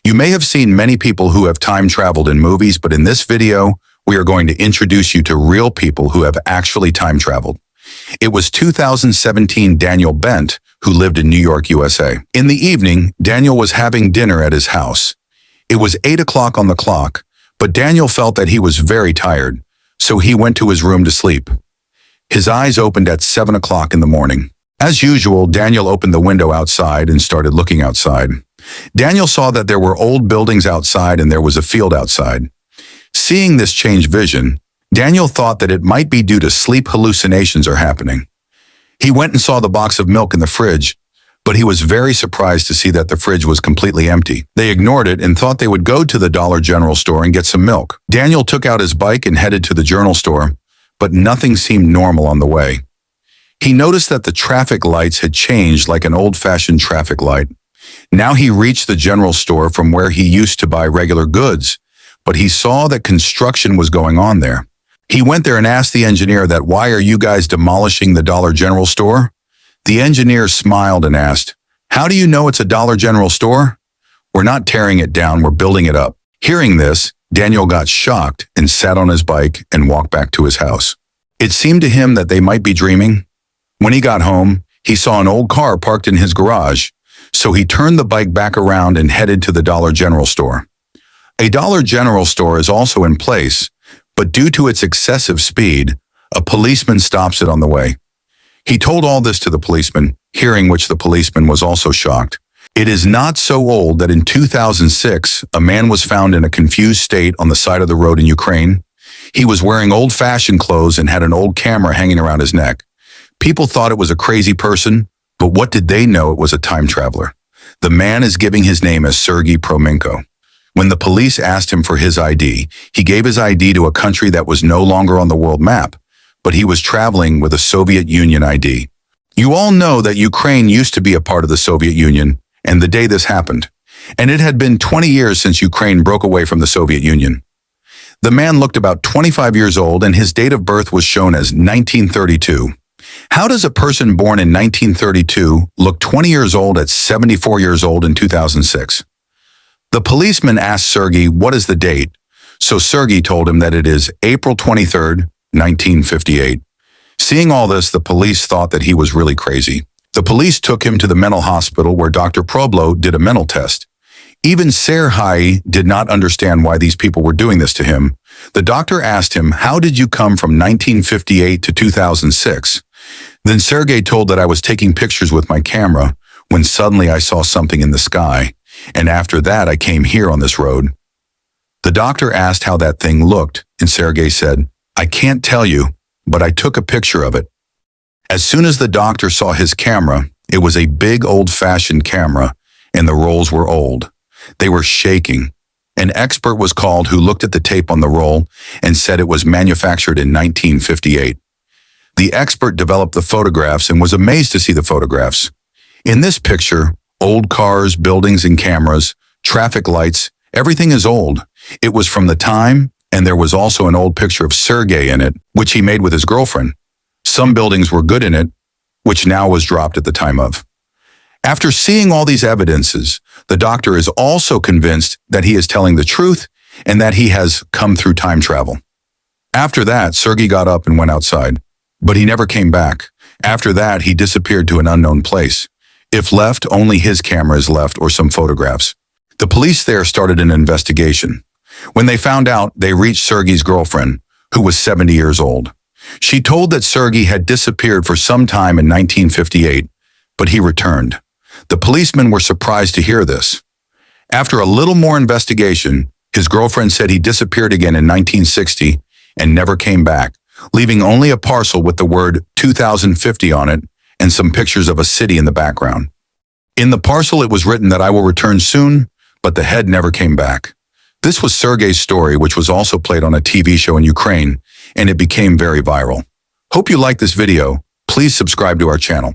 You may have seen many people who have time traveled in movies, but in this video, we are going to introduce you to real people who have actually time traveled. It was 2017 Daniel Bent, who lived in New York, USA. In the evening, Daniel was having dinner at his house. It was 8 o'clock on the clock, but Daniel felt that he was very tired, so he went to his room to sleep. His eyes opened at 7 o'clock in the morning. As usual, Daniel opened the window outside and started looking outside. Daniel saw that there were old buildings outside and there was a field outside. Seeing this changed vision, Daniel thought that it might be due to sleep hallucinations are happening. He went and saw the box of milk in the fridge, but he was very surprised to see that the fridge was completely empty. They ignored it and thought they would go to the Dollar General store and get some milk. Daniel took out his bike and headed to the journal store, but nothing seemed normal on the way. He noticed that the traffic lights had changed like an old-fashioned traffic light. Now he reached the general store from where he used to buy regular goods, but he saw that construction was going on there. He went there and asked the engineer that, "Why are you guys demolishing the Dollar General store?" The engineer smiled and asked, "How do you know it's a Dollar General store?" "We're not tearing it down, we're building it up." Hearing this, Daniel got shocked and sat on his bike and walked back to his house. It seemed to him that they might be dreaming. When he got home, he saw an old car parked in his garage, so he turned the bike back around and headed to the Dollar General store. A Dollar General store is also in place, but due to its excessive speed, a policeman stops it on the way. He told all this to the policeman, hearing which the policeman was also shocked. It is not so old that in 2006, a man was found in a confused state on the side of the road in Ukraine. He was wearing old-fashioned clothes and had an old camera hanging around his neck. People thought it was a crazy person, but what did they know? It was a time traveler. The man is giving his name as Sergei Promenko. When the police asked him for his ID, he gave his ID to a country that was no longer on the world map, but he was traveling with a Soviet Union ID. You all know that Ukraine used to be a part of the Soviet Union, and the day this happened, and it had been 20 years since Ukraine broke away from the Soviet Union. The man looked about 25 years old, and his date of birth was shown as 1932. How does a person born in 1932 look 20 years old at 74 years old in 2006? The policeman asked Sergei what is the date, so Sergei told him that it is April 23rd, 1958. Seeing all this, the police thought that he was really crazy. The police took him to the mental hospital where Dr. Problo did a mental test. Even Sergei did not understand why these people were doing this to him. The doctor asked him, "How did you come from 1958 to 2006? Then Sergei told that I was taking pictures with my camera when suddenly I saw something in the sky, and after that I came here on this road." The doctor asked how that thing looked, and Sergei said, "I can't tell you, but I took a picture of it." As soon as the doctor saw his camera, it was a big old-fashioned camera, and the rolls were old. They were shaking. An expert was called who looked at the tape on the roll and said it was manufactured in 1958. The expert developed the photographs and was amazed to see the photographs. In this picture, old cars, buildings and cameras, traffic lights, everything is old. It was from the time, and there was also an old picture of Sergei in it, which he made with his girlfriend. Some buildings were good in it, which now was dropped at the time of. After seeing all these evidences, the doctor is also convinced that he is telling the truth and that he has come through time travel. After that, Sergei got up and went outside, but he never came back. After that, he disappeared to an unknown place. If left, only his camera is left or some photographs. The police there started an investigation. When they found out, they reached Sergei's girlfriend, who was 70 years old. She told that Sergei had disappeared for some time in 1958, but he returned. The policemen were surprised to hear this. After a little more investigation, his girlfriend said he disappeared again in 1960 and never came back, leaving only a parcel with the word 2050 on it and some pictures of a city in the background. In the parcel, it was written that I will return soon, but the head never came back. This was Sergei's story, which was also played on a TV show in Ukraine, and it became very viral. Hope you liked this video. Please subscribe to our channel.